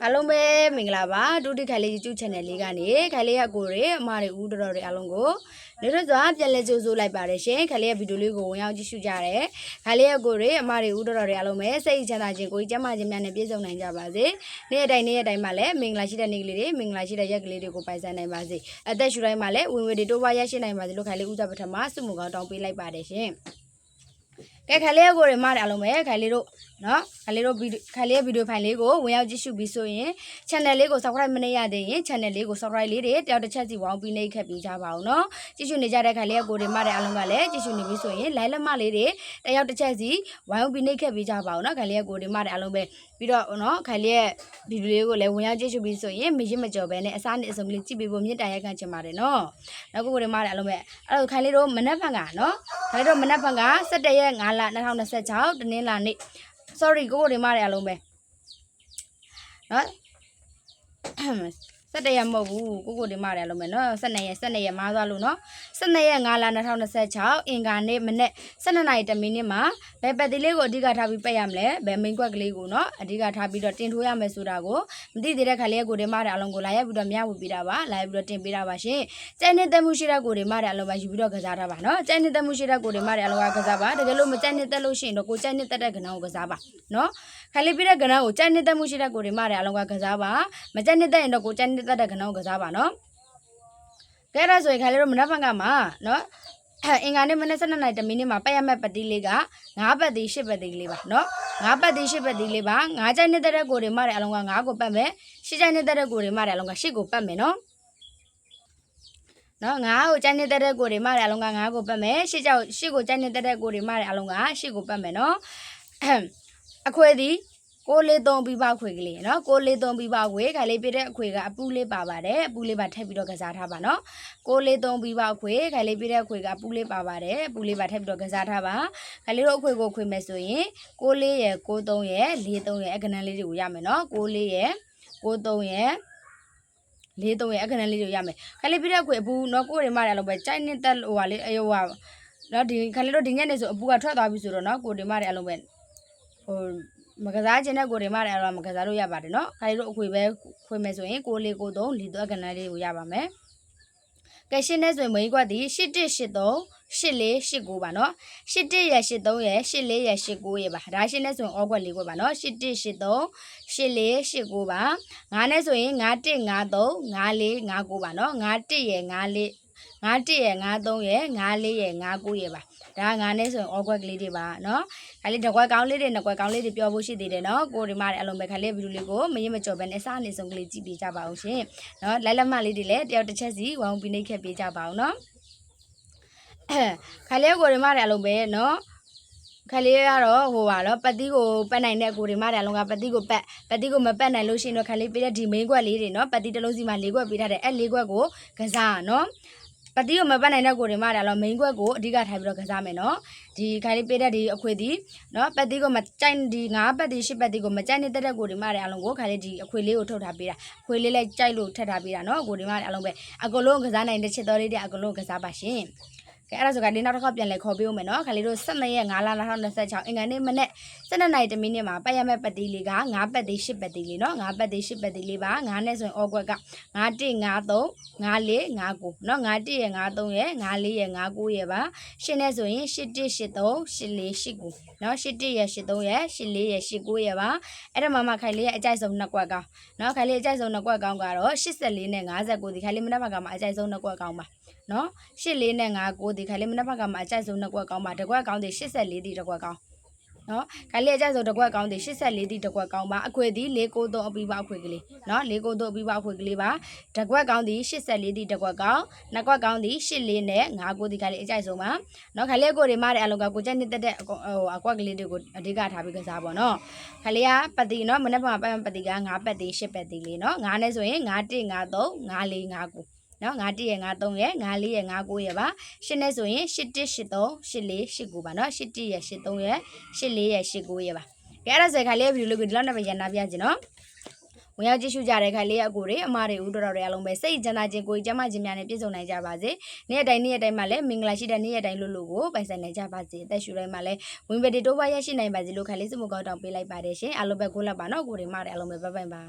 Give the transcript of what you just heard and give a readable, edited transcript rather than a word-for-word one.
အားလုံးပဲမင်္ဂလာပါဒုတိခိုင်လေး YouTube channel လေးကနေခိုင်လေးရကိုတွေအမတွေဦးတော်တွေအားလုံးကိုနေ့ရက်စွာပြန်လဲကြိုးဆိုလိုက်ပါတယ်ရှင်ခိုင်လေးရဗီဒီယိုလေးကိုဝင်ရောက်ကြည့်ရှုကြရတယ်ခိုင်လေးရကိုတွေအမတွေဦးတော်တွေအားလုံးပဲစိတ်ချမ်းသာခြင်းကိုကျမ်းမာခြင်းများနဲ့ပြည့်စုံနိုင်ကြပါစေနေ့ရက်တိုင်းမှာလည်းမင်္ဂလာရှိတဲ့နေ့ကလေးတွေမင်္ဂလာရှိတဲ့ရက်ကလေးတွေကိုပိုင်ဆိုင်နိုင်ပါစေအသက်ရှူတိုင်းမှာလည်းဝင်ဝေတွေတိုးပွားရရှိနိုင်ပါစေလို့ခိုင်လေးဦးစားပထမစုမှုကောင်းတောင်းပေးလိုက်ပါတယ်ရှင်ကဲခိုင်လေးကိုတွေမအားလုံးပဲခိုင်လေးတို့နော်ခိုင်လေးဗီဒီယိုဖိုင်လေးကိုဝင်ရောက်ကြည့်ရှုပြီးဆိုရင် channel လေးကို subscribe မနေရသေးရင် channel လေးကို subscribe လေးတွေတယောက်တစ်ချက်စီဝေါင်းပြီးနှိပ်ခတ်ပြီးကြပါအောင်နော်ကြည့်ရှုနေကြတဲ့ခိုင်လေးကိုတွေမအားလုံးကလည်းကြည့်ရှုနေပြီးဆိုရင် like လက်မလေးတွေတယောက်တစ်ချက်စီဝိုင်းပြီးနှိပ်ခတ်ပြီးကြပါအောင်နော်ခိုင်လေးကိုတွေမအားလုံးပဲပြီးတော့နော်ခိုင်လေးရဲ့ဗီဒီယိုလေးကိုလည်းဝင်ရောက်ကြည့်ရှုပြီးဆိုရင်မရစ်မကြော်ပဲနဲ့အစားနဲ့အစုံလေးကြည့်ပြီးဖို့မြင့်တန်ရက်ခံချင်ပါတယ်နော်နောက်ကိုတွေမအားလုံးပဲအဲ့တော့ခိုင်လေးတို့မနက်ဖြန်ကနော်ခိုင်လေးတို့မနက်ဖြန်က17ရက်5လ2026တနင်္လာနေ့ sorry ကိုတွေမအားလုံးပဲနော်17ရက်မဟုတ်ဘူးကိုတွေမရလုံးမယ်နော်12ရက်မားသွားလို့နော်12ရက်5လ2026အင်္ဂါနေ့မနေ့12နာရီ10မိနစ်မှာဘယ်ပတ်တိလေးကိုအဓိကထားပြီးပက်ရမလဲဘယ်မိန်ကွက်ကလေးကိုနော်အဓိကထားပြီးတော့တင်ထိုးရမယ်ဆိုတာကိုမသိသေးတဲ့ခါလေးကိုတွေမရအလုံးကိုလာရပြီးတော့မျှဝေပေးတာပါလာပြီးတော့တင်ပေးတာပါရှင်ကျန်နေတဲ့မှုရှိတဲ့ကိုတွေမရအလုံးပါယူပြီးတော့ကစားတာပါနော်ကျန်နေတဲ့မှုရှိတဲ့ကိုတွေမရအလုံးကကစားပါတကယ်လို့မကျန်နေတဲ့လို့ရှိရင်တော့ကိုကျန်နေတဲ့တဲ့ကဏ္ဍကိုကစားပါနော်ခါလေးပြတဲ့ကဏ္ဍကိုကျန်နေတဲ့မှုရှိတဲ့ကိုတွေမရအလုံးကကစားပါမကျန်နေတဲ့ရင်တော့ကိုကျန်နေတဲ့တဲ့ကဏ္ဍကိုကစားပါနော်ကဲဒါဆိုရင်ခါလေးတို့မနက်ဖြန်ကမှာနော်အင်္ဂါနေ့မနေ့12နာရီ10မိနစ်မှာပတ်ရမဲ့ပတ်တိလေးက9ပတ်တိ10ပတ်တိလေးပါနော်9ပတ်တိ10ပတ်တိလေးပါ9ကျိုင်းနေတဲ့ကိုတွေမရအလုံးက9ကိုပတ်မယ်10ကျိုင်းနေတဲ့ကိုတွေမရအလုံးက10ကိုပတ်မယ်နော်နော်9ကိုကျိုင်းနေတဲ့ကိုတွေမရအလုံးက9ကိုပတ်မယ်10ကိုကျိုင်းနေတဲ့ကိုတွေမရအလုံးက10ကိုပတ်မယ်နော်အခွေသည်ကိုလေးသုံးပြီးပါခွေကလေးနော်ကိုလေးသုံးပြီးပါခွေခါလေးပြတဲ့အခွေကအပူလေးပါပါတယ်အပူလေးပါထည့်ပြီးတော့ကစားထားပါနော်ကိုလေးသုံးပြီးပါခွေခါလေးပြတဲ့အခွေကအပူလေးပါပါတယ်အပူလေးပါထည့်ပြီးတော့ကစားထားပါခါလေးတို့အခွေကိုခွေမယ်ဆိုရင်ကိုလေးရယ်ကိုသုံးရယ်လေးသုံးရယ်အကနန်းလေးတွေကိုရမယ်နော်ကိုလေးရယ်ကိုသုံးရယ်လေးသုံးရယ်အကနန်းလေးတွေရမယ်ခါလေးပြတဲ့အခွေအပူနော်ကိုတွေမှလည်းလို့ပဲကြိုက်နေတဲ့ဟိုဟာလေးအယုံဟာနော်ဒီခါလေးတို့ဒီညက်နေဆိုအပူကထွက်သွားပြီဆိုတော့နော်ကိုတွေမှလည်းအလုံးပဲဟိုမကစားခြင်းနဲ့ကိုတွေမတယ်တော့မကစားလို့ရပါတယ်နော်ခါရီတို့အခွေပဲခွေမယ်ဆိုရင်ကိုလေးကိုသုံးလီတော့ကဏ္ဍလေးကိုရပါမယ်ကဲရှင်းနေဆိုရင်မိကွက်ဒီ8183 8489ပါနော်81ရယ်83ရယ်84ရယ်89ရယ်ပါဒါရှင်းနေဆိုရင်အောကွက်လေးကွက်ပါနော်8183 8489ပါ9နဲ့ဆိုရင်9153 5459ပါနော်91ရယ်54 51ရယ်53ရယ်54ရယ်59ရယ်ပါဒါ9နဲ့ဆိုရင်အောကွက်ကလေးတွေပါနော်ခါလေးတစ်ခွက်ကောင်းလေးတွေနှစ်ခွက်ကောင်းလေးတွေပြောဖို့ရှိသေးတယ်နော်ကိုဒီမှာအလုံးပဲခါလေးဗီဒီယိုလေးကိုမရင်မကြော်ပဲနဲ့စားနေဆုံးကလေးကြည့်ပေးကြပါအောင်ရှင်နော်လိုက်လက်မလေးတွေလည်းတယောက်တစ်ချက်စီဝေါင်းပြီးနှိပ်ခတ်ပေးကြပါအောင်နော်ခါလေးကိုဒီမှာအလုံးပဲနော်ခလေးကတော့ဟိုပါတော့ပတ်တိကိုပတ်နိုင်တဲ့ကိုတွေမတယ်အလုံးကပတ်တိကိုမပတ်နိုင်လို့ရှိရင်တော့ခလေးပေးတဲ့ဒီမိန်ခွက်လေးတွေနော်ပတ်တိတစ်လုံးစီမှာ၄ခွက်ပေးထားတယ်အဲ့၄ခွက်ကိုကစားနော်ပတိကိုမပတ်နိုင်တဲ့ကိုတွေမှတယ်လို့မိန်ခွက်ကိုအဓိကထားပြီးတော့ကစားမယ်နော်ဒီခိုင်လေးပေးတဲ့ဒီအခွေဒီနော်ပတိကိုမကြိုက်ဒီ9ပတ်တိ10ပတ်တိကိုမကြိုက်နေတဲ့ကိုတွေမှတယ်အလုံးကိုခိုင်လေးဒီအခွေလေးကိုထုတ်ထားပေးတာအခွေလေးလိုက်ကြိုက်လို့ထပ်ထားပေးတာနော်ကိုတွေမှတယ်အလုံးပဲအကုန်လုံးကစားနိုင်တဲ့ချစ်တော်လေးတွေအကုန်လုံးကစားပါရှင်ကဲအဲ့ဒါဆိုကဒီနောက်တစ်ခါပြန်လဲခေါ်ပေးဦးမယ်နော်ခါလေးတို့12ရက်5လ2026အင်္ဂါနေ့မနေ့12နာရီ10မိနစ်မှာပတ်ရမဲ့ပတ်တိလေးက9ပတ်တိ10ပတ်တိလေးနော်9ပတ်တိ10ပတ်တိလေးပါ9နဲ့ဆိုရင်အော်ကွက်က9153 5459နော်91ရယ်53ရယ်54ရယ်59ရယ်ပါရှင်းနဲ့ဆိုရင်8183 8489နော်81ရယ်83ရယ်84ရယ်89ရယ်ပါအဲ့ဒါမှခိုင်လေးရဲ့အကြိုက်ဆုံးနှစ်ကွက်ကောင်းနော်ခိုင်လေးအကြိုက်ဆုံးနှစ်ကွက်ကောင်းကတော့84နဲ့59ဒီခိုင်လေးမနက်ဘက်ကမှအကြိုက်ဆုံးနှစ်ကွက်ကောင်းပါနော်84နဲ့59ဒီခါလေးမနက်ဘက်ကမှအကြိုက်ဆုံးနှစ်ကွက်ကောင်းပါတစ်ကွက်ကောင်းဒီ84ဒီတစ်ကွက်ကောင်းနော်ခါလေးအကြိုက်ဆုံးတစ်ကွက်ကောင်းဒီ84ဒီတစ်ကွက်ကောင်းပါအခွေဒီ493အပီးပါအခွေကလေးနော်493အပီးပါအခွေကလေးပါတစ်ကွက်ကောင်းဒီ84ဒီတစ်ကွက်ကောင်းနှစ်ကွက်ကောင်းဒီ84နဲ့59ဒီခါလေးအကြိုက်ဆုံးပါနော်ခါလေးကိုတွေမတဲ့အလုံးကကိုချက်နှစ်တက်ဟိုအကွက်လေးတွေကိုအဓိကထားပြီးကစားပါနော်ခါလေးကပတ်တီနော်မနက်ဘက်ကပတ်တီက9ပတ်တီ10ပတ်တီလေးနော်9နဲ့ဆိုရင်9153 5459နော်91ရယ်53ရယ်54ရယ်59ရယ်ပါရှင်းနဲ့ဆိုရင်8183 8489ပါနော်81ရယ်83ရယ်84ရယ်89ရယ်ပါကဲအဲ့ဒါဆိုခါလေးဗီဒီယိုလေးကိုဒီလောက်နဲ့ပဲရန်နာပြခြင်းနော် ဝင်ရောက်ကြည့်ရှုကြတဲ့ခိုင်လေးအကိုတွေအမတွေဦးတော်တော်တွေအားလုံးပဲစိတ်ကျမ်းသာခြင်းကိုယ်ကျမ်းမာခြင်းများနဲ့ပြည့်စုံနိုင်ကြပါစေနေ့တိုင်းမှာလည်းမင်္ဂလာရှိတဲ့နေ့တိုင်းလို့ကိုပိုင်ဆိုင်နိုင်ကြပါစေအသက်ရှူတိုင်းမှာလည်းဝင်ပတိတိုးပွားရရှိနိုင်ပါစေလို့ခိုင်လေးစမှုကောင်းတောင်းပေးလိုက်ပါတယ်ရှင်အားလုံးပဲကိုလာပါနော်ကိုတွေမတွေအားလုံးပဲဘိုင်ဘိုင်ပါ